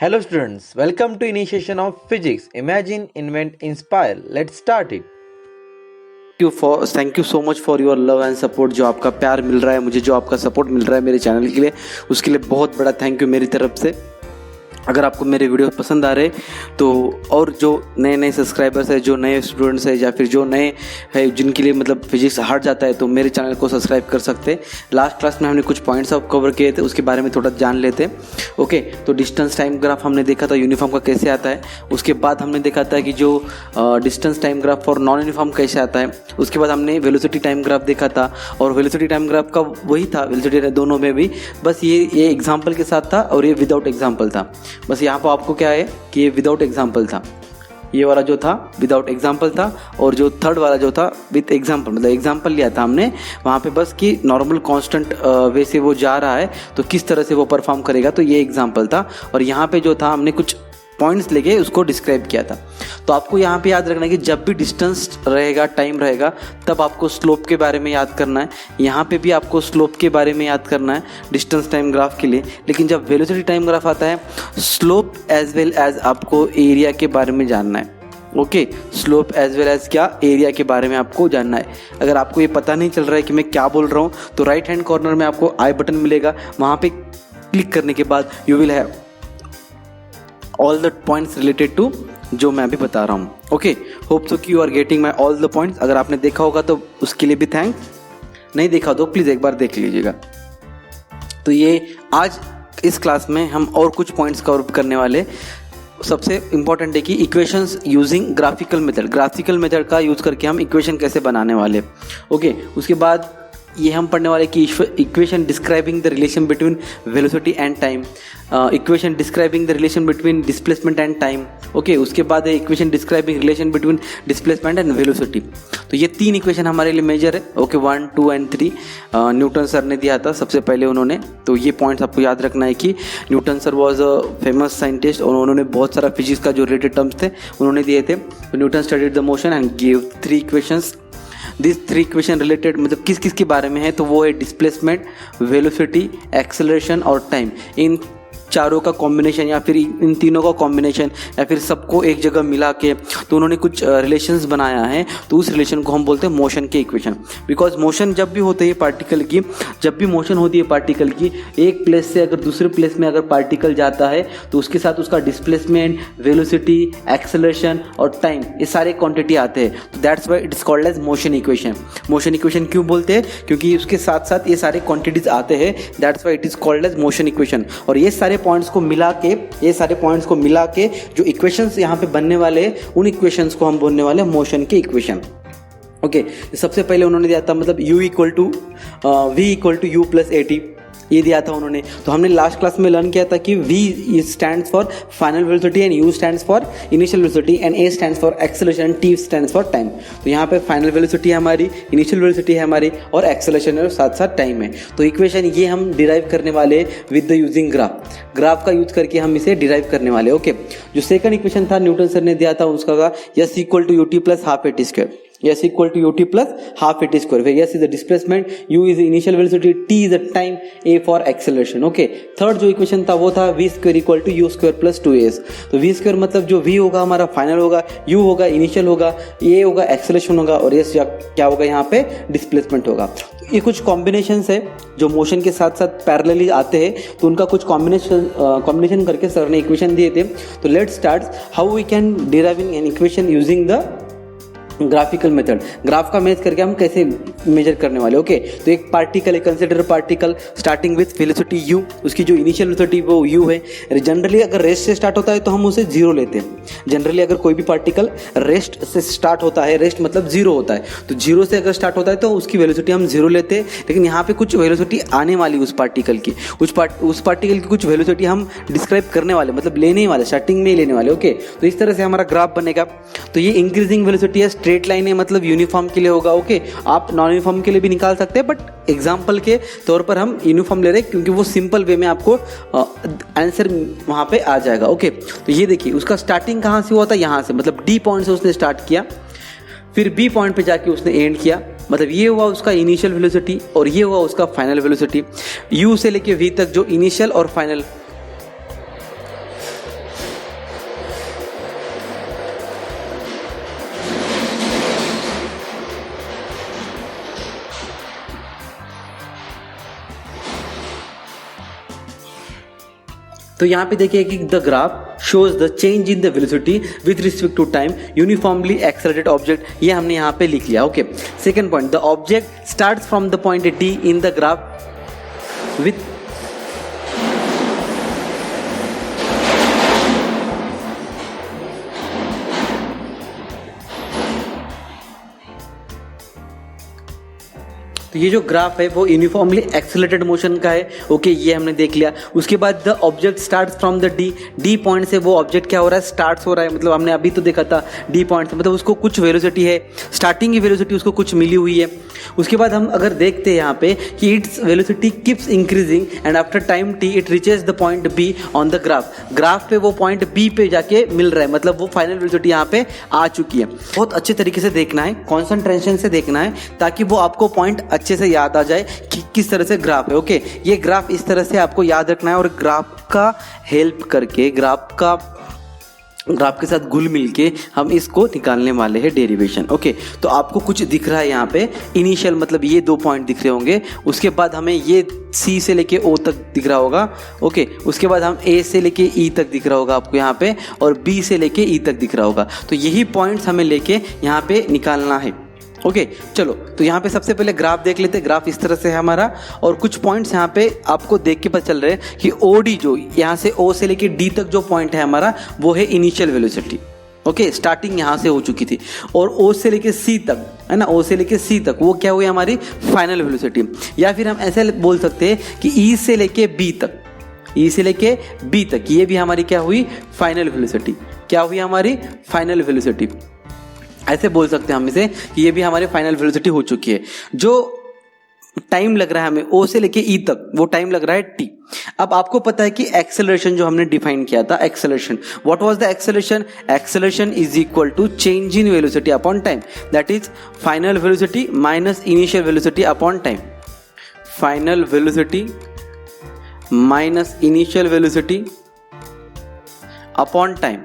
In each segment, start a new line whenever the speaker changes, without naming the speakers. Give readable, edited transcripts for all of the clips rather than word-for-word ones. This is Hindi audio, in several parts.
Hello students, welcome to initiation of physics. Imagine, invent, inspire. Let's start it.
Thank you so much for your love and support. जो आपका प्यार मिल रहा है मुझे, जो आपका सपोर्ट मिल रहा है मेरे चैनल के लिए, उसके लिए बहुत बड़ा थैंक यू मेरी तरफ से। अगर आपको मेरे वीडियो पसंद आ रहे तो, और जो नए नए सब्सक्राइबर्स है, जो नए स्टूडेंट्स है, या फिर जो नए है जिनके लिए मतलब फिजिक्स हट जाता है, तो मेरे चैनल को सब्सक्राइब कर सकते हैं। लास्ट क्लास में हमने कुछ पॉइंट्स ऑफ कवर किए थे, उसके बारे में थोड़ा जान लेते हैं। ओके, तो डिस्टेंस टाइम ग्राफ हमने देखा था यूनिफॉर्म का कैसे आता है। उसके बाद हमने देखा था कि जो distance time graph for non uniform कैसे आता है। उसके बाद हमने वेलोसिटी टाइम ग्राफ देखा था, और वेलोसिटी टाइम ग्राफ का वही था, वेलोसिटी दोनों में भी, बस ये एग्जाम्पल के साथ था और ये विदाउट एग्जाम्पल था। बस यहाँ पर आपको क्या है कि ये विदाउट एग्जाम्पल था, ये वाला जो था विदाउट एग्जाम्पल था, और जो थर्ड वाला जो था विथ एग्जाम्पल, मतलब एग्जाम्पल लिया था हमने वहाँ पे बस कि नॉर्मल कांस्टेंट वे से वो जा रहा है तो किस तरह से वो परफॉर्म करेगा, तो ये एग्जाम्पल था। और यहाँ पे जो था हमने कुछ पॉइंट्स लेके उसको डिस्क्राइब किया था। तो आपको यहाँ पे याद रखना है कि जब भी डिस्टेंस रहेगा, टाइम रहेगा, तब आपको स्लोप के बारे में याद करना है। यहाँ पे भी आपको स्लोप के बारे में याद करना है डिस्टेंस टाइम ग्राफ के लिए। लेकिन जब वेलोसिटी टाइम ग्राफ आता है, स्लोप एज वेल एज आपको एरिया के बारे में जानना है। Okay, slope as well as क्या, एरिया के बारे में आपको जानना है। अगर आपको ये पता नहीं चल रहा है कि मैं क्या बोल रहा हूँ, तो राइट हैंड कॉर्नर में आपको आई बटन मिलेगा, वहाँ पे क्लिक करने के बाद you will have all the points related to जो मैं अभी बता रहा हूँ। ओके, होप सो कि you are getting my all the points. अगर आपने देखा होगा तो उसके लिए भी थैंक्स, नहीं देखा तो प्लीज़ एक बार देख लीजिएगा। तो ये आज इस क्लास में हम और कुछ पॉइंट्स कवर करने वाले। सबसे इंपॉर्टेंट है कि इक्वेशंस यूजिंग ग्राफिकल मेथड का यूज़ करके हम इक्वेशन कैसे बनाने वाले। ओके, उसके बाद ये हम पढ़ने वाले कि equation describing the relation between velocity and time, equation describing the relation between displacement and time. Okay, उसके बाद है equation describing relation between displacement and velocity. तो ये तीन इक्वेशन हमारे लिए मेजर है। ओके, 1, 2 एंड 3 न्यूटन सर ने दिया था सबसे पहले उन्होंने। तो ये पॉइंट्स आपको याद रखना है कि Newton sir was a famous scientist, और उन्होंने बहुत सारा फिजिक्स का जो रिलेटेड टर्म्स थे उन्होंने दिए थे। तो Newton studied the motion and give 3 equations. This 3 equation related मतलब किस किस के बारे में है, तो वो है डिस्प्लेसमेंट, वेलोसिटी, एक्सेलरेशन और टाइम। इन चारों का कॉम्बिनेशन, या फिर इन तीनों का कॉम्बिनेशन, या फिर सबको एक जगह मिला के तो उन्होंने कुछ रिलेशंस बनाया है। तो उस रिलेशन को हम बोलते हैं मोशन के इक्वेशन। बिकॉज मोशन जब भी होती है पार्टिकल की, जब भी मोशन होती है पार्टिकल की, एक प्लेस से अगर दूसरे प्लेस में अगर पार्टिकल जाता है तो उसके साथ उसका डिस्प्लेसमेंट, वेलोसिटी, एक्सेलरेशन और टाइम, ये सारे क्वांटिटी आते हैं। तो that's why it is called as motion equation. Motion equation क्यों बोलते हैं? क्योंकि उसके साथ साथ ये सारे क्वांटिटीज आते हैं, that's why it is called as motion equation. और ये सारे पॉइंट्स को मिला के, ये सारे पॉइंट्स को मिला के जो इक्वेशंस यहाँ पे बनने वाले हैं, उन इक्वेशंस को हम बोलने वाले मोशन के इक्वेशन। ओके, सबसे पहले उन्होंने दिया था मतलब u equal to v equal to u plus at, ये दिया था उन्होंने। तो हमने लास्ट क्लास में लर्न किया था कि v stands for final velocity and u stands for initial velocity and a stands for acceleration and t stands for time. तो यहाँ पे फाइनल वेलोसिटी है हमारी, इनिशियल वेलोसिटी है हमारी, और एक्सेलरेशन है और साथ साथ टाइम है। तो इक्वेशन ये हम डिराइव करने वाले विद द यूजिंग ग्राफ का यूज करके हम इसे डिराइव करने वाले। ओके, जो सेकंड इक्वेशन था न्यूटन सर ने दिया था, उसका s equal to ut plus half at square, s equal to ut plus half at square. फिर s is the displacement, u is initial velocity, t is the time, a for acceleration. Okay, third जो इक्वेशन था वो था v square equal to u square plus 2as। तो v स्क्वायर मतलब जो v होगा हमारा फाइनल होगा, u होगा इनिशियल होगा, a होगा एक्सेलरेशन होगा, और s क्या होगा यहाँ पे डिस्प्लेसमेंट होगा। तो ये कुछ कॉम्बिनेशंस है जो मोशन के साथ साथ पैरेलली आते हैं, तो उनका कुछ कॉम्बिनेशन करके सर ने इक्वेशन दिए थे। तो let's start how we can deriving an equation using the graphical method. Graph का मेथड करके हम कैसे मेजर करने वाले। ओके, तो एक पार्टिकल है, consider particle starting with velocity u, उसकी जो इनिशियल वेलोसिटी वो u है। जनरली अगर रेस्ट से स्टार्ट होता है तो हम उसे 0 लेते हैं। जनरली अगर कोई भी पार्टिकल रेस्ट से स्टार्ट होता है, रेस्ट मतलब 0 होता है, तो 0 से अगर स्टार्ट होता है तो उसकी वेलोसिटी हम 0 लेते हैं। लेकिन यहाँ पे कुछ वेलोसिटी आने वाली उस पार्टिकल की, उस पार्टिकल की कुछ वेलोसिटी हम डिस्क्राइब करने वाले, मतलब लेने वाले, स्टार्टिंग में ही लेने वाले। ओके, तो इस तरह से हमारा ग्राफ बनेगा। तो ये इंक्रीजिंग वेलोसिटी है, स्ट्रेट लाइन है, मतलब यूनिफॉर्म के लिए होगा। ओके, आप नॉन यूनिफॉर्म के लिए भी निकाल सकते हैं, बट एग्जाम्पल के तौर पर हम यूनिफॉर्म ले रहे हैं क्योंकि वो सिंपल वे में आपको आंसर वहाँ पे आ जाएगा। ओके, तो ये देखिए उसका स्टार्टिंग कहाँ से हुआ था, यहाँ से, मतलब डी पॉइंट से उसने स्टार्ट किया, फिर बी पॉइंट पे जाके उसने एंड किया। मतलब ये हुआ उसका इनिशियल वेलोसिटी और ये हुआ उसका फाइनल वेलोसिटी। यू से लेके वी तक जो इनिशियल और फाइनल तो यहाँ पे देखिए कि the graph shows the change in the velocity with respect to time uniformly accelerated object, ये हमने यहाँ पे लिख लिया। Okay, second point, the object starts from the point D in the graph with तो ये जो ग्राफ है वो यूनिफॉर्मली एक्सेलरेटेड मोशन का है। ओके, ये हमने देख लिया। उसके बाद the object starts from the D point से वो ऑब्जेक्ट क्या हो रहा है, स्टार्ट्स हो रहा है। मतलब हमने अभी तो देखा था डी पॉइंट से, मतलब उसको कुछ वेलोसिटी है, स्टार्टिंग की वेलोसिटी उसको कुछ मिली हुई है। उसके बाद हम अगर देखते हैं यहाँ पे कि its velocity keeps increasing and after time T it reaches the point be on the graph पे वो पॉइंट बी पे जाके मिल रहा है, मतलब वो फाइनल वेलोसिटी यहाँ पे आ चुकी है। बहुत अच्छे तरीके से देखना है, कॉन्सेंट्रेशन से देखना है, ताकि वो आपको पॉइंट अच्छे से याद आ जाए कि किस तरह से ग्राफ है। ओके, ये ग्राफ इस तरह से आपको याद रखना है और ग्राफ का हेल्प करके ग्राफ के साथ घुल मिल के हम इसको निकालने वाले हैं डेरिवेशन। ओके, तो आपको कुछ दिख रहा है यहाँ पे इनिशियल, मतलब ये 2 पॉइंट दिख रहे होंगे। उसके बाद हमें ये सी से लेके ओ तक दिख रहा होगा। ओके, उसके बाद हम ए से लेके ई तक दिख रहा होगा आपको यहाँ पे, और बी से लेके ई तक दिख रहा होगा। तो यही पॉइंट्स हमें लेके यहाँ पे निकालना है। ओके, चलो तो यहाँ पे सबसे पहले ग्राफ देख लेते हैं। ग्राफ इस तरह से है हमारा, और कुछ पॉइंट्स यहाँ पे आपको देख के पता चल रहे हैं कि ओडी जो यहाँ से ओ से लेके डी तक जो पॉइंट है हमारा, वो है इनिशियल वेलोसिटी। ओके, स्टार्टिंग यहाँ से हो चुकी थी, और ओ से लेके सी तक है ना, ओ से लेके सी तक वो क्या हुई हमारी फाइनल वेलोसिटी। या फिर हम ऐसे बोल सकते हैं कि ई से लेके बी तक, ई से लेके बी तक ये भी हमारी क्या हुई, फाइनल वेलोसिटी। क्या हुई हमारी फाइनल वेलोसिटी, ऐसे बोल सकते हैं हम इसे कि ये भी हमारी फाइनल वेलोसिटी हो चुकी है। जो टाइम लग रहा है हमें ओ से लेके ई तक, वो टाइम लग रहा है टी। अब आपको पता है कि एक्सेलरेशन जो हमने डिफाइन किया था, acceleration, what was the acceleration? Acceleration is equal to change in velocity upon time, that is final velocity minus initial velocity upon time. Final velocity minus initial velocity upon time.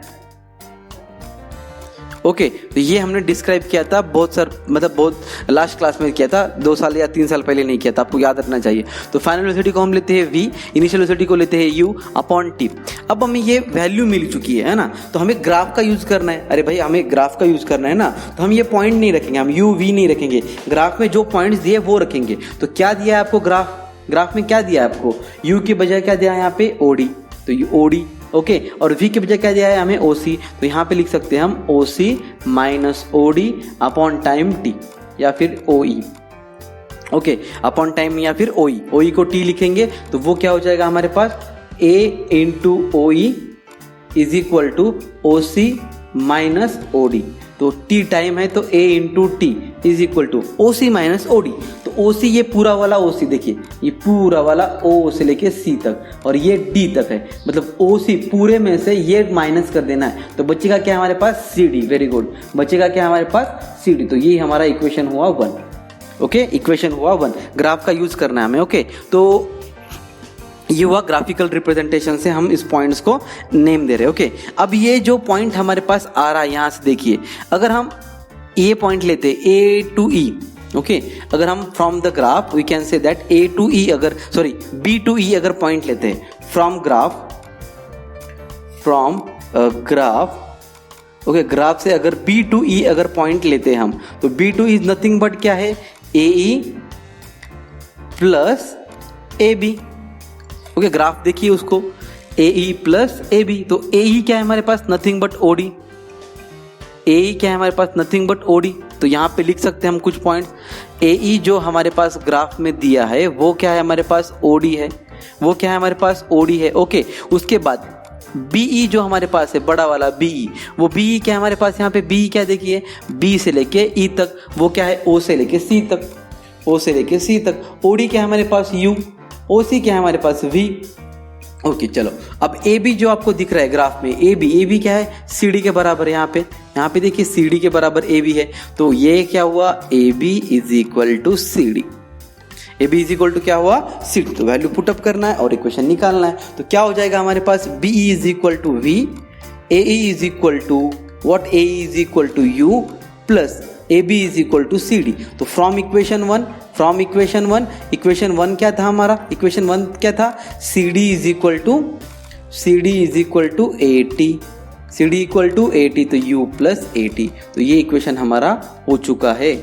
Okay, तो ये हमने डिस्क्राइब किया था बहुत लास्ट क्लास में किया था, 2 साल या 3 साल पहले नहीं किया था, आपको याद रखना चाहिए। तो फाइनल वेलोसिटी को हम लेते हैं v, इनिशियल वेलोसिटी को लेते हैं u अपॉन t। अब हमें ये वैल्यू मिल चुकी है ना, तो हमें ग्राफ का यूज करना है। अरे भाई, हमें ग्राफ का यूज करना है ना, तो हम ये पॉइंट नहीं रखेंगे, हम u v नहीं रखेंगे, ग्राफ में जो पॉइंट्स दिए वो रखेंगे। तो क्या दिया है आपको ग्राफ में क्या दिया है आपको, u के बजाय क्या दिया है यहाँ पे od, तो ये od। ओके, और v के बजाय क्या दिया है हमें OC, तो यहाँ पे लिख सकते हैं हम OC minus OD upon time t, या फिर OE। ओके, अपॉन टाइम या फिर OE को t लिखेंगे तो वो क्या हो जाएगा हमारे पास, A into OE is equal to OC minus OD। तो t टाइम है तो A into T is equal to OC minus OD। तो OC ये पूरा वाला OC देखिए, ये पूरा वाला O से लेके C तक, और ये D तक है, मतलब OC पूरे में से ये माइनस कर देना है, तो बचेगा क्या हमारे पास CD। वेरी गुड, बचेगा क्या हमारे पास CD। तो ये हमारा इक्वेशन हुआ 1। ओके, इक्वेशन हुआ 1, ग्राफ का यूज करना है हमें। ओके, तो ये हुआ ग्राफिकल रिप्रेजेंटेशन से हम इस पॉइंट्स को नेम दे रहे हैं। ओके, अब ये जो पॉइंट हमारे पास आ रहा है यहाँ से देखिए, अगर हम ये पॉइंट लेते A टू E, ओके, अगर हम from the graph we can say that A to E B to E अगर पॉइंट लेते हैं फ्रॉम ग्राफ, ओके, ग्राफ से अगर B टू E अगर पॉइंट लेते हैं हम, तो B to E is nothing but क्या है, AE plus AB। Okay, graph देखिए उसको, AE प्लस AB, तो AE क्या है हमारे पास, नथिंग बट OD। AE क्या है हमारे पास, नथिंग बट OD। तो यहाँ पे लिख सकते हैं हम कुछ पॉइंट्स। AE जो हमारे पास ग्राफ में दिया है वो क्या है हमारे पास, OD है, वो क्या है हमारे पास, OD है। ओके, उसके बाद BE जो हमारे पास है, बड़ा वाला BE, वो BE क्या है हमारे पास, यहाँ पे BE क्या देखिए, B से लेके E तक, वो क्या है, O से लेके C तक, O से लेके C तक। OD क्या है हमारे पास, U, OC क्या है हमारे पास, V। ओके, चलो अब AB जो आपको दिख रहा है ग्राफ में, AB क्या है, CD के बराबर है। यहाँ पे देखिए CD के बराबर AB है, तो ये क्या हुआ, AB is equal to CD। AB is equal to क्या हुआ, CD। तो वैल्यू पुटअप करना है और इक्वेशन निकालना है। तो क्या हो जाएगा हमारे पास, BE is equal to V, AE is equal to what, AE is equal to U plus AB is equal to CD। तो फ्रॉम इक्वेशन वन क्या था हमारा, इक्वेशन 1 क्या था, CD is equal to C D is equal to 80, C D equal to 80 तो u प्लस 80। तो ये इक्वेशन हमारा हो चुका है।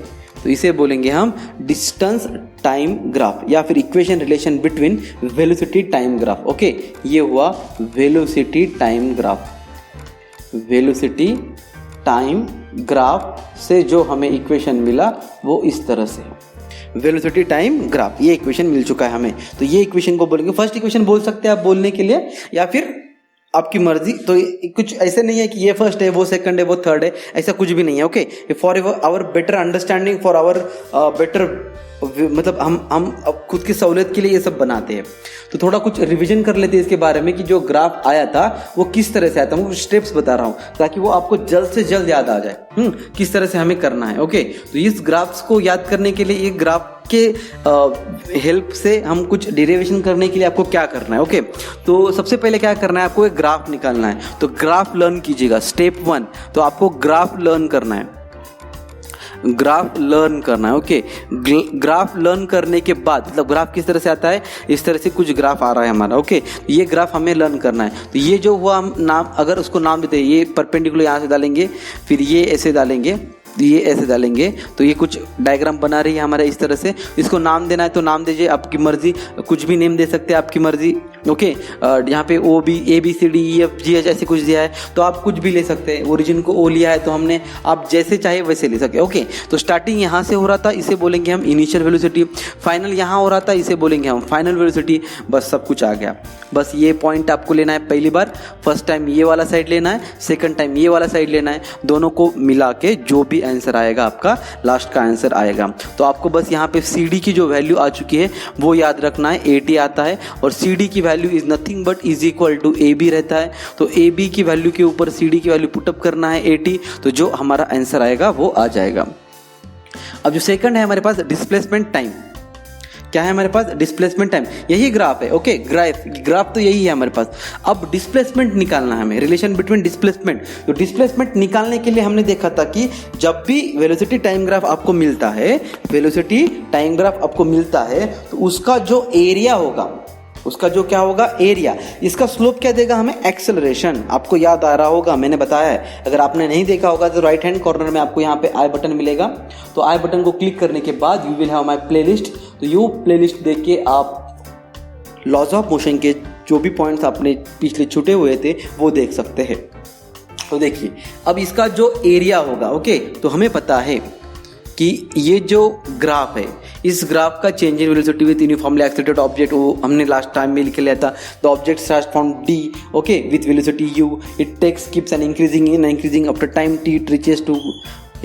तो इसे बोलेंगे हम डिस्टेंस टाइम ग्राफ या फिर equation relation between velocity time graph. Okay, ये हुआ velocity time graph. Velocity time graph से जो हमें इक्वेशन मिला वो इस तरह से है। वेलोसिटी टाइम ग्राफ, ये इक्वेशन मिल चुका है हमें। तो ये इक्वेशन को बोलेंगे फर्स्ट इक्वेशन बोल सकते हैं आप बोलने के लिए, या फिर आपकी मर्जी। तो कुछ ऐसे नहीं है कि ये फर्स्ट है वो सेकंड है वो थर्ड है, ऐसा कुछ भी नहीं है। Okay, for our better understanding, for our better, मतलब हम अब खुद की सहूलियत के लिए ये सब बनाते हैं। तो थोड़ा कुछ रिवीजन कर लेते हैं इसके बारे में कि जो ग्राफ आया था वो किस तरह से आया था। मैं कुछ स्टेप्स बता रहा हूँ ताकि वो आपको जल्द से जल्द याद आ जाए किस तरह से हमें करना है। ओके, तो इस ग्राफ्स को याद करने के लिए, ये ग्राफ के हेल्प से हम कुछ डेरिवेशन करने के लिए आपको क्या करना है। ओके, तो सबसे पहले क्या करना है, आपको एक ग्राफ निकालना है। तो ग्राफ लर्न कीजिएगा, स्टेप 1। तो आपको ग्राफ लर्न करना है, ग्राफ लर्न करना है। ओके, ग्राफ लर्न करने के बाद, मतलब ग्राफ किस तरह से आता है, इस तरह से कुछ ग्राफ आ रहा है हमारा। ओके, ये ग्राफ हमें लर्न करना है। तो ये जो हुआ, हम नाम, अगर उसको नाम देते हैं, ये परपेंडिकुलर यहाँ से डालेंगे, फिर ये ऐसे डालेंगे, ये ऐसे डालेंगे, तो ये कुछ डायग्राम बना रही है हमारे इस तरह से। इसको नाम देना है तो नाम दीजिए, आपकी मर्जी, कुछ भी नेम दे सकते हैं, आपकी मर्जी। ओके, यहाँ पे O B A B C D E F G H ऐसे कुछ दिया है तो आप कुछ भी ले सकते हैं। ओरिजिन को ओ लिया है तो हमने, आप जैसे चाहे वैसे ले सकते। ओके, तो स्टार्टिंग यहाँ से हो रहा था, इसे बोलेंगे हम इनिशियल वेलोसिटी। फाइनल यहाँ हो रहा था, इसे बोलेंगे हम फाइनल वेलोसिटी। बस सब कुछ आ गया। बस ये पॉइंट आपको लेना है पहली बार, फर्स्ट टाइम ये वाला साइड लेना है, सेकंड टाइम ये वाला साइड लेना है। दोनों को मिला के जो भी आंसर आएगा आपका, लास्ट का आंसर आएगा। तो आपको बस यहाँ पे सी डी की जो वैल्यू आ चुकी है वो याद रखना है, 80 आता है। और सी डी की value is nothing but is equal to A B रहता है। तो ए बी की वैल्यू के ऊपर सी डी की वैल्यू पुटअप करना है 80, तो जो हमारा आंसर आएगा वो आ जाएगा। अब जो सेकंड है हमारे पास डिस्प्लेसमेंट टाइम। क्या है हमारे पास, डिस्प्लेसमेंट टाइम। यही ग्राफ है। ओके, ग्राफ तो यही है हमारे पास। अब डिस्प्लेसमेंट निकालना है हमें, रिलेशन बिटवीन डिस्प्लेसमेंट। तो डिस्प्लेसमेंट निकालने के लिए हमने देखा था कि जब भी वेलोसिटी टाइम ग्राफ आपको मिलता है, वेलोसिटी टाइम ग्राफ आपको मिलता है, तो उसका जो एरिया होगा, उसका जो क्या होगा, एरिया, इसका स्लोप क्या देगा हमें, एक्सेलरेशन। आपको याद आ रहा होगा, मैंने बताया है। अगर आपने नहीं देखा होगा तो राइट हैंड कॉर्नर में आपको यहाँ पे आई बटन मिलेगा। तो आई बटन को क्लिक करने के बाद you will have my playlist. तो यू प्लेलिस्ट देख के आप लॉज ऑफ मोशन के जो भी पॉइंट्स आपने पिछले छूटे हुए थे वो देख सकते हैं। तो देखिए, अब इसका जो एरिया होगा, ओके, तो हमें पता है कि ये जो ग्राफ है, इस ग्राफ का change in velocity with uniformly accelerated object, वो हमने लास्ट टाइम में लिख लिया था। The object starts from D, okay, with velocity U, it takes keeps an increasing after time T it reaches to,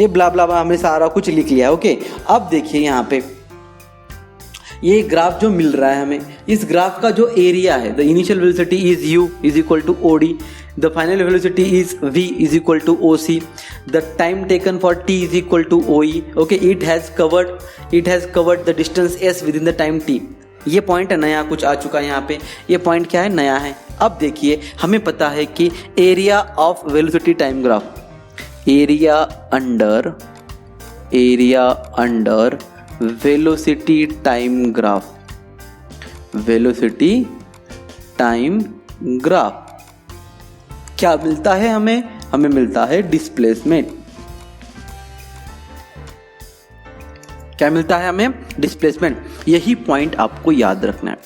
ये ब्ला ब्ला ब्ला, हमने सारा कुछ लिख लिया। ओके, अब देखिए यहाँ पे ये ग्राफ जो मिल रहा है हमें, इस ग्राफ का जो एरिया है, the initial velocity is U is equal to O D, the final velocity is v is equal to oc, the time taken for t is equal to oe, okay, it has covered the distance s within the time t। ये पॉइंट नया कुछ आ चुका है यहाँ पे, ये पॉइंट क्या है, नया है। अब देखिए, हमें पता है कि area of velocity time graph, area under velocity time graph, velocity time graph क्या मिलता है हमें मिलता है डिस्प्लेसमेंट। क्या मिलता है हमें, डिस्प्लेसमेंट। यही पॉइंट आपको याद रखना है।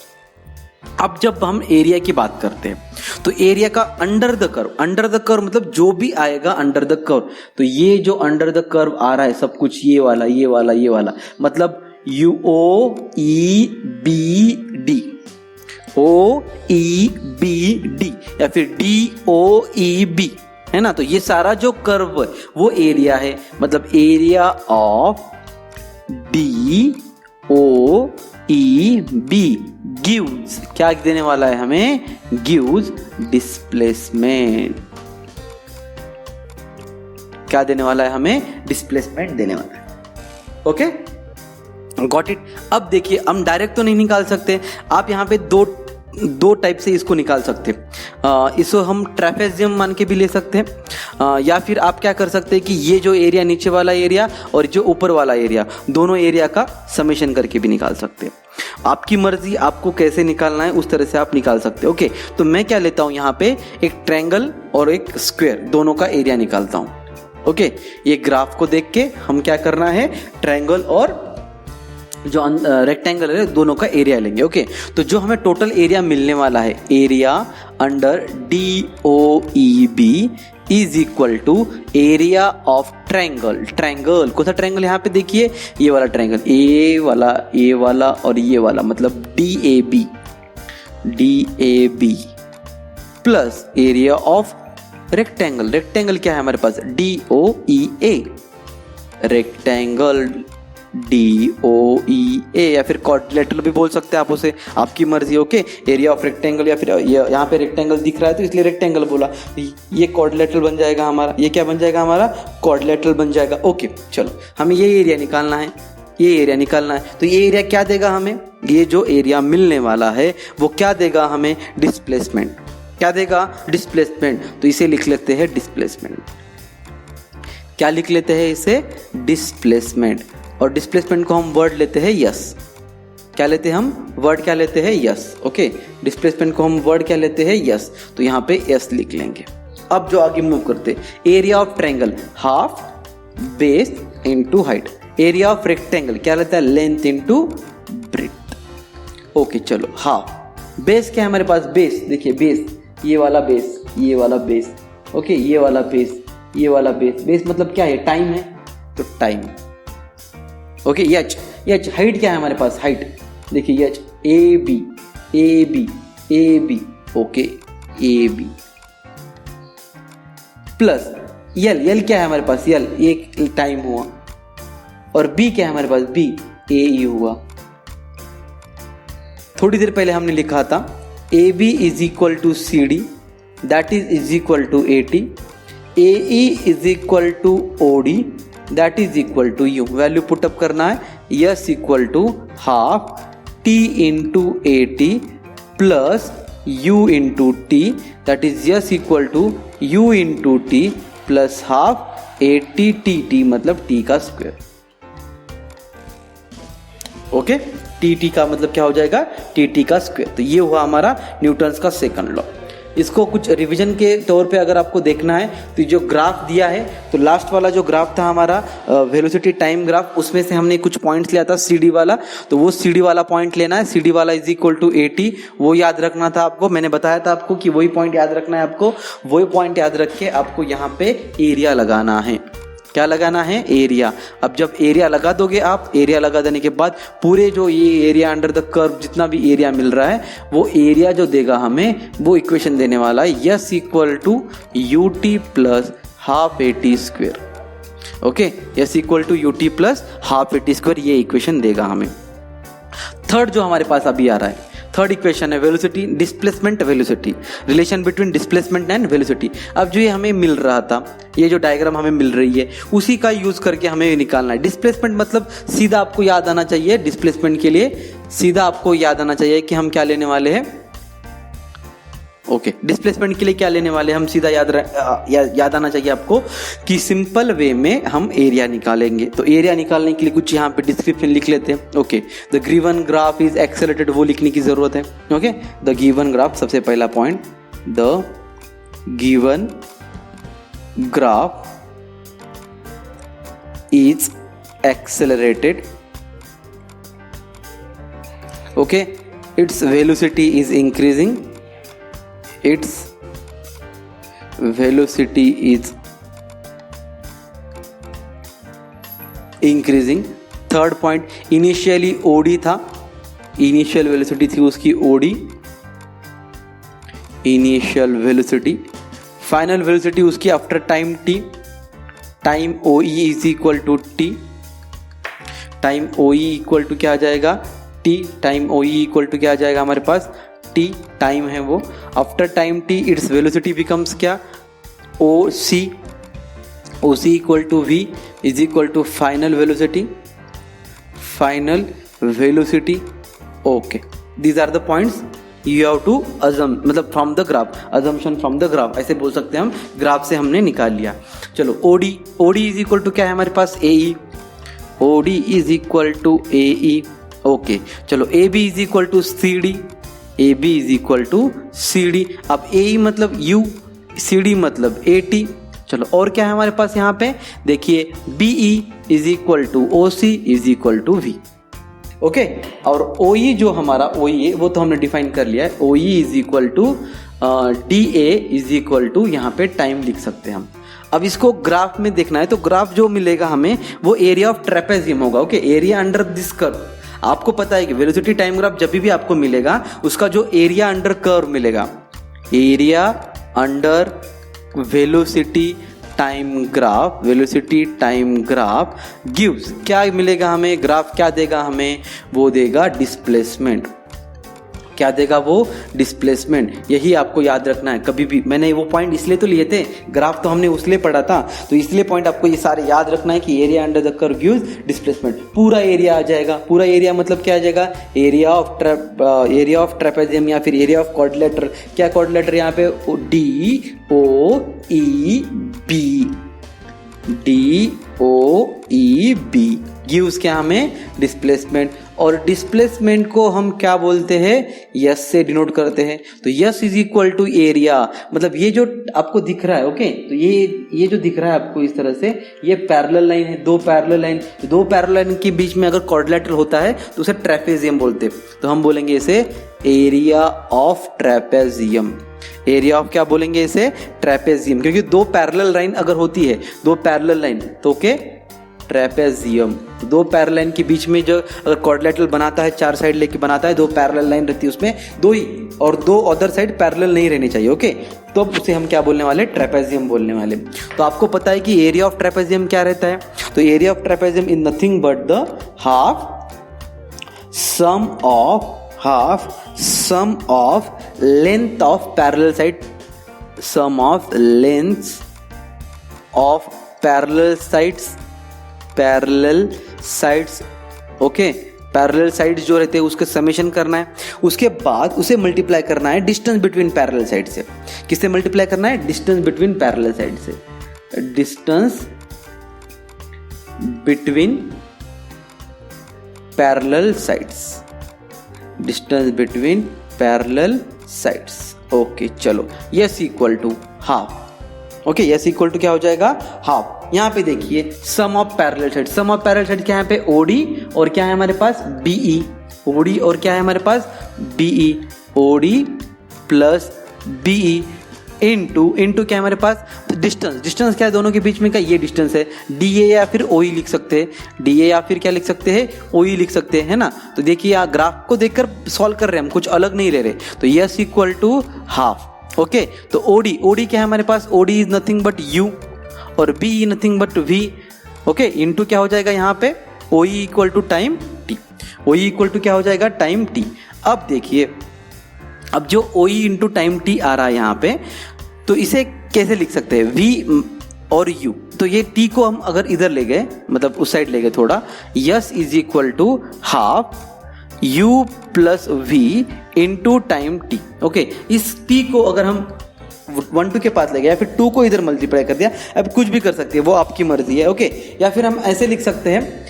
अब जब हम एरिया की बात करते हैं तो एरिया का अंडर द कर्व मतलब जो भी आएगा अंडर द कर्व, तो ये जो अंडर द कर्व आ रहा है सब कुछ, ये वाला मतलब U O E B D, O E B D या फिर डी ओ ई बी, है ना। तो ये सारा जो कर्व वो एरिया है, मतलब area of D O E B gives, क्या देने वाला है हमें, गिव्स डिस्प्लेसमेंट। क्या देने वाला है हमें, डिस्प्लेसमेंट देने वाला है। Okay, got it. अब देखिए, हम डायरेक्ट तो नहीं निकाल सकते, आप यहाँ पे दो टाइप से इसको निकाल सकते। इसको हम ट्रेपेजियम मान के भी ले सकते हैं, या फिर आप क्या कर सकते हैं कि ये जो एरिया नीचे वाला एरिया और जो ऊपर वाला एरिया, दोनों एरिया का समेशन करके भी निकाल सकते हैं। आपकी मर्जी, आपको कैसे निकालना है उस तरह से आप निकाल सकते हैं। ओके, तो मैं क्या लेता हूँ यहाँ पे, एक ट्रायंगल और एक स्क्वायर, दोनों का एरिया निकालता हूँ। ओके, ये ग्राफ को देख के हम क्या करना है, ट्रायंगल और जो रेक्टेंगल है दोनों का एरिया लेंगे। ओके, तो जो हमें टोटल एरिया मिलने वाला है, area under DOEB is equal to area of triangle. Triangle कौन सा ट्रायंगल, यहाँ पे देखिए ये वाला ट्रायंगल, ए वाला और ये वाला, मतलब DAB plus area of rectangle. Rectangle क्या है हमारे पास, DOEA, रेक्टेंगल DOEA, या फिर क्वाड्रिलेटरल भी बोल सकते हैं आप उसे, आपकी मर्जी। ओके, एरिया ऑफ रेक्टेंगल, या फिर यहाँ पे रेक्टेंगल दिख रहा है तो इसलिए रेक्टेंगल बोला, ये क्वाड्रिलेटरल बन जाएगा हमारा। ये क्या बन जाएगा हमारा, क्वाड्रिलेटरल बन जाएगा। ओके, चलो हमें ये एरिया निकालना है, ये एरिया निकालना है। तो ये एरिया क्या देगा हमें, ये जो एरिया मिलने वाला है वो क्या देगा हमें, डिस्प्लेसमेंट। क्या देगा, डिस्प्लेसमेंट। तो इसे लिख लेते हैं डिस्प्लेसमेंट। क्या लिख लेते हैं इसे, डिस्प्लेसमेंट। और डिस्प्लेसमेंट को हम वर्ड लेते हैं यस। क्या लेते हैं हम, वर्ड क्या लेते हैं, यस। ओके, डिस्प्लेसमेंट को हम वर्ड क्या लेते हैं, यस। तो यहाँ पे यस लिख लेंगे। अब जो आगे मूव करते, area of triangle half base into height, area of rectangle क्या लेता है, लेंथ इनटू ब्रेड्थ। ओके, चलो हाफ, बेस क्या है हमारे पास, बेस देखिए, बेस ये वाला बेस, ये वाला बेस। ओके, ये वाला बेस, ये वाला बेस। बेस मतलब क्या है, टाइम है, तो टाइम। ओके, एच हाइट क्या है हमारे पास, हाइट देखिए H, A B. Okay, A B plus L क्या है हमारे पास, एल एक टाइम हुआ, और बी क्या है हमारे पास, बी ए हुआ। थोड़ी देर पहले हमने लिखा था AB is equal to CD, that is equal to AT, AE is equal to OD, that is equal to U। Value put up करना है, S equal to half T into AT plus U into T, that is S equal to U into T plus half AT मतलब T का स्क्वायर। ओके, टी का मतलब क्या हो जाएगा, टी का स्क्वायर। तो ये हुआ हमारा न्यूटन्स का सेकंड लॉ। इसको कुछ रिवीजन के तौर पे अगर आपको देखना है तो जो ग्राफ दिया है, तो लास्ट वाला जो ग्राफ था हमारा वेलोसिटी टाइम ग्राफ, उसमें से हमने कुछ पॉइंट्स लिया था CD वाला, तो वो CD वाला पॉइंट लेना है। CD वाला इज इक्वल टू AT, वो याद रखना था आपको। मैंने बताया था आपको कि वही पॉइंट याद रखना है आपको। वही पॉइंट याद रख के आपको यहाँ पे एरिया लगाना है। क्या लगाना है, एरिया। अब जब एरिया लगा दोगे आप, एरिया लगा देने के बाद पूरे जो ये एरिया अंडर द कर्व जितना भी एरिया मिल रहा है, वो एरिया जो देगा हमें, वो इक्वेशन देने वाला है, S equal to UT plus half AT square. Okay, S equal to UT plus half AT square, ये इक्वेशन देगा हमें। थर्ड जो हमारे पास अभी आ रहा है, थर्ड इक्वेशन है velocity, displacement velocity, relation between displacement and velocity. अब जो ये हमें मिल रहा था, ये जो डायग्राम हमें मिल रही है, उसी का यूज करके हमें निकालना है। डिस्प्लेसमेंट मतलब सीधा आपको याद आना चाहिए, डिस्प्लेसमेंट के लिए सीधा आपको याद आना चाहिए कि हम क्या लेने वाले हैं। ओके, डिस्प्लेसमेंट के लिए क्या लेने वाले हम, सीधा याद आना चाहिए आपको कि सिंपल वे में हम एरिया निकालेंगे। तो एरिया निकालने के लिए कुछ यहाँ पे डिस्क्रिप्शन लिख लेते हैं। Okay, the given graph is accelerated, वो लिखने की जरूरत है। ओके, द गिवन ग्राफ, सबसे पहला point, the given graph is accelerated. Okay, its velocity is increasing, its velocity is increasing। Third point, initially OD था, इनिशियल वेलोसिटी थी उसकी OD, initial velocity. Final velocity उसकी after time T, time OE is equal to T, time OE equal to क्या आ जाएगा, T, time OE equal to क्या आ जाएगा हमारे पास, T, टाइम है वो। After time T its velocity becomes क्या, OC equal to V is equal to final velocity, final velocity. Okay, these are the points you have to assume, मतलब from the graph, assumption from the graph ऐसे बोल सकते हैं हम, ग्राफ से हमने निकाल लिया। चलो OD, OD is equal to क्या है हमारे पास, A E, OD is equal to A E. Okay चलो A B is equal to C D, A B is equal to C D. अब ए ई मतलब यू, सी डी मतलब ए टी। चलो और क्या है हमारे पास यहाँ पे, देखिए B E is equal to O C is equal to V. Okay और ओ ई जो हमारा ओ ई है वो तो हमने डिफाइन कर लिया है, O E is equal to D A is equal to यहाँ पे टाइम लिख सकते हैं हम। अब इसको ग्राफ में देखना है तो ग्राफ जो मिलेगा हमें वो एरिया ऑफ ट्रेपेजियम होगा। Okay area under this curve, आपको पता है कि वेलोसिटी टाइम ग्राफ जब भी आपको मिलेगा उसका जो एरिया अंडर कर्व मिलेगा, area under velocity time graph, velocity time graph gives, क्या मिलेगा हमें, ग्राफ क्या देगा हमें, वो देगा डिस्प्लेसमेंट। क्या देगा वो, डिस्प्लेसमेंट। यही आपको याद रखना है कभी भी। मैंने वो पॉइंट इसलिए तो लिए थे, ग्राफ तो हमने उसलिए पढ़ा था, तो इसलिए पॉइंट आपको ये सारे याद रखना है कि area under the curve gives displacement. पूरा एरिया आ जाएगा, पूरा एरिया मतलब क्या आ जाएगा, एरिया ऑफ ट्रेपेजियम या फिर एरिया ऑफ क्वाड्रिलेटरल। क्या क्वाड्रिलेटरल यहाँ पे, D O E B, D O E B gives क्या हमें, डिस्प्लेसमेंट। और डिस्प्लेसमेंट को हम क्या बोलते हैं, यस से डिनोट करते हैं। तो S is equal to area, मतलब ये जो आपको दिख रहा है, ओके तो ये जो दिख रहा है आपको इस तरह से, ये पैरेलल लाइन है, दो पैरेलल लाइन, दो पैरेलल लाइन के बीच में अगर क्वाड्रिलेटरल होता है तो उसे ट्रेपेजियम बोलते हैं। तो हम बोलेंगे इसे area of trapezium. Area of क्या बोलेंगे इसे, ट्रेपेजियम, क्योंकि दो पैरेलल लाइन अगर होती है, दो पैरेलल लाइन तो ओके ट्रेपेजियम, दो पैरेलल लाइन के बीच में जो अगर क्वाड्रिलेटरल बनाता है, चार साइड लेके बनाता है, दो पैरेलल लाइन रहती है उसमें दो ही, और दो अदर साइड पैरेलल नहीं रहनी चाहिए। ओके तो उसे हम क्या बोलने वाले, ट्रेपेजियम बोलने वाले। तो आपको पता है कि एरिया ऑफ ट्रेपेजियम क्या रहता है, तो area of trapezium is nothing but the sum of length of parallel side, sum of length of parallel sides. Okay parallel sides जो रहते हैं उसके समेशन करना है, उसके बाद उसे मल्टीप्लाई करना है डिस्टेंस बिटवीन पैरेलल साइड से। किससे मल्टीप्लाई करना है, डिस्टेंस बिटवीन पैरेलल साइड से, distance between parallel sides, distance between parallel sides. Okay चलो S equal to half. Okay S equal to क्या हो जाएगा, हाफ। यहाँ पे देखिए sum of parallel side, sum of parallel side क्या है यहाँ पे, ओडी और क्या है हमारे पास, बीई, ओडी और क्या है हमारे पास, BE, OD plus BE into क्या है हमारे पास, डिस्टेंस, डिस्टेंस क्या है दोनों के बीच में का, ये डिस्टेंस है, डीए या फिर ओई लिख सकते हैं, डीए या फिर क्या लिख सकते हैं, ओई लिख सकते हैं, है ना। तो देखिए यहाँ ग्राफ को देखकर सॉल्व कर रहे हैं हम, कुछ अलग नहीं ले रहे। तो S equal to half. Okay तो ओडी, ओडी क्या है हमारे पास, OD is nothing but U और B is nothing but V. Okay into क्या हो जाएगा यहाँ पे, O E equal to time T, O E equal to क्या हो जाएगा, टाइम टी। अब देखिए अब जो O E into time T आ रहा है यहाँ पे, तो इसे कैसे लिख सकते हैं, वी और यू। तो ये टी को हम अगर इधर ले गए, मतलब उस साइड ले गए थोड़ा, S is equal to half u plus V into time T. Okay इस t को अगर हम 1 2 के पास ले गए या फिर 2 को इधर मल्टीप्लाई कर दिया, अब कुछ भी कर सकते हैं, वो आपकी मर्जी है। ओके या फिर हम ऐसे लिख सकते हैं,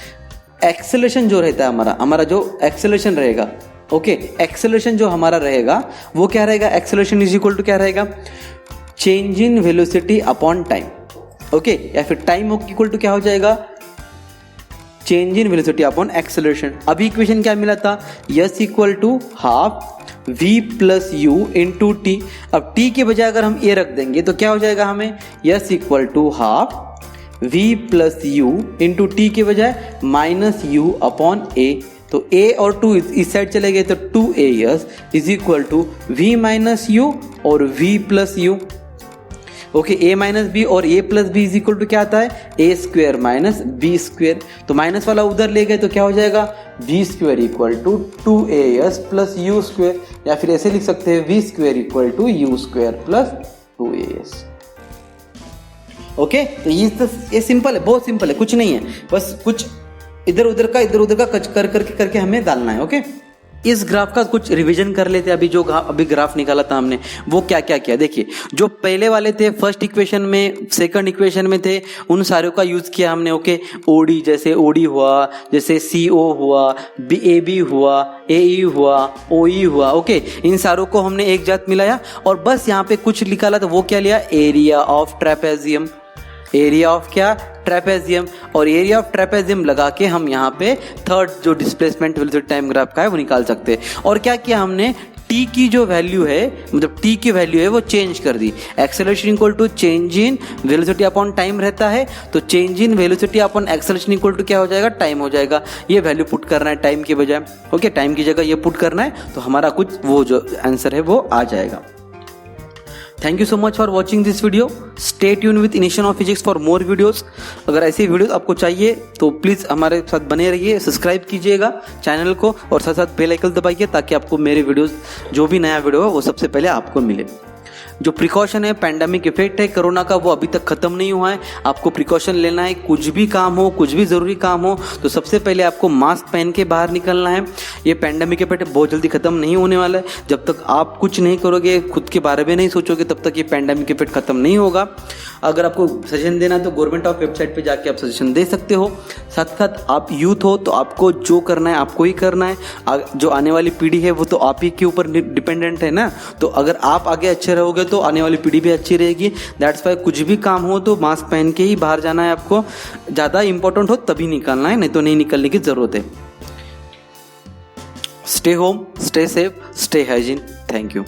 एक्सेलरेशन जो रहता है हमारा जो एक्सेलरेशन रहेगा, ओके एक्सेलरेशन जो हमारा रहेगा वो क्या रहेगा, एक्सेलरेशन इज इक्वल टू क्या रहेगा, change in velocity upon time. Okay या फिर टाइम इक्वल टू क्या हो जाएगा, change in velocity upon acceleration. अभी इक्वेशन क्या मिला था, S equal to half V plus U into T. अब टी के बजाय अगर हम ए रख देंगे तो क्या हो जाएगा हमें, S equal to half V plus U into T के बजाय माइनस यू अपॉन ए। तो a और 2 इस साइड चले गए तो 2as is equal to v minus U और v plus U. Okay a minus B और a plus B is equal to क्या आता है, a square minus B square. तो माइनस वाला उधर ले गए तो क्या हो जाएगा, v square equal to 2as plus U square, या फिर ऐसे लिख सकते हैं v square equal to U square plus 2as। Okay तो ये सिंपल है, बहुत सिंपल है, कुछ नहीं है, बस कुछ इधर उधर का कर करके हमें डालना है। ओके इस ग्राफ का कुछ रिवीजन कर लेते हैं। अभी जो अभी ग्राफ निकाला था हमने वो क्या क्या किया, देखिए जो पहले वाले थे फर्स्ट इक्वेशन में, सेकंड इक्वेशन में थे, उन सारों का यूज किया हमने। ओके, ओडी जैसे ओडी हुआ, जैसे सीओ हुआ, एबी हुआ, एई हुआ, ओई हुआ। ओके, इन सारों को हमने एक जात मिलाया और बस यहाँ पे कुछ निकाला, तो वो क्या लिया, area of trapezium. Area of क्या, ट्रेपेजियम। और एरिया ऑफ ट्रेपेजियम लगा के हम यहाँ पे थर्ड जो डिस्प्लेसमेंट वेलोसिटी टाइम ग्राफ का है वो निकाल सकते हैं। और क्या किया हमने, टी की जो वैल्यू है, मतलब टी की वैल्यू है वो चेंज कर दी। Acceleration equal to change in velocity upon time रहता है, तो change in velocity upon acceleration equal to क्या हो जाएगा, टाइम हो जाएगा। ये वैल्यू पुट करना है टाइम के बजाय। ओके, टाइम की जगह ये पुट करना है, तो हमारा कुछ वो जो आंसर है वो आ जाएगा। Thank you so much for watching this video. Stay tune with initiation of physics for more videos. अगर ऐसी वीडियोस आपको चाहिए तो प्लीज़ हमारे साथ बने रहिए, सब्सक्राइब कीजिएगा चैनल को और साथ साथ बेल आइकन दबाइए ताकि आपको मेरे वीडियोस जो भी नया वीडियो है वो सबसे पहले आपको मिले। जो प्रिकॉशन है, पैंडेमिक इफेक्ट है कोरोना का, वो अभी तक खत्म नहीं हुआ है। आपको प्रिकॉशन लेना है, कुछ भी काम हो, कुछ भी ज़रूरी काम हो तो सबसे पहले आपको मास्क पहन के बाहर निकलना है। ये पैंडेमिक इफेक्ट बहुत जल्दी खत्म नहीं होने वाला है। जब तक आप कुछ नहीं करोगे, खुद के बारे में नहीं सोचोगे, तब तक ये पैंडेमिक इफेक्ट खत्म नहीं होगा। अगर आपको सजेशन देना है तो गवर्नमेंट ऑफ वेबसाइट पे जाके आप सजेशन दे सकते हो। साथ साथ आप यूथ हो तो आपको जो करना है आपको ही करना है। जो आने वाली पीढ़ी है वो तो आप ही के ऊपर डिपेंडेंट है ना, तो अगर आप आगे अच्छे रहोगे तो आने वाली पीढ़ी भी अच्छी रहेगी। दैट्स वाई कुछ भी काम हो तो मास्क पहन के ही बाहर जाना है आपको। ज़्यादा इंपॉर्टेंट हो तभी निकालना है, नहीं तो नहीं निकलने की ज़रूरत है। Stay home, stay safe, stay hygiene. Thank you.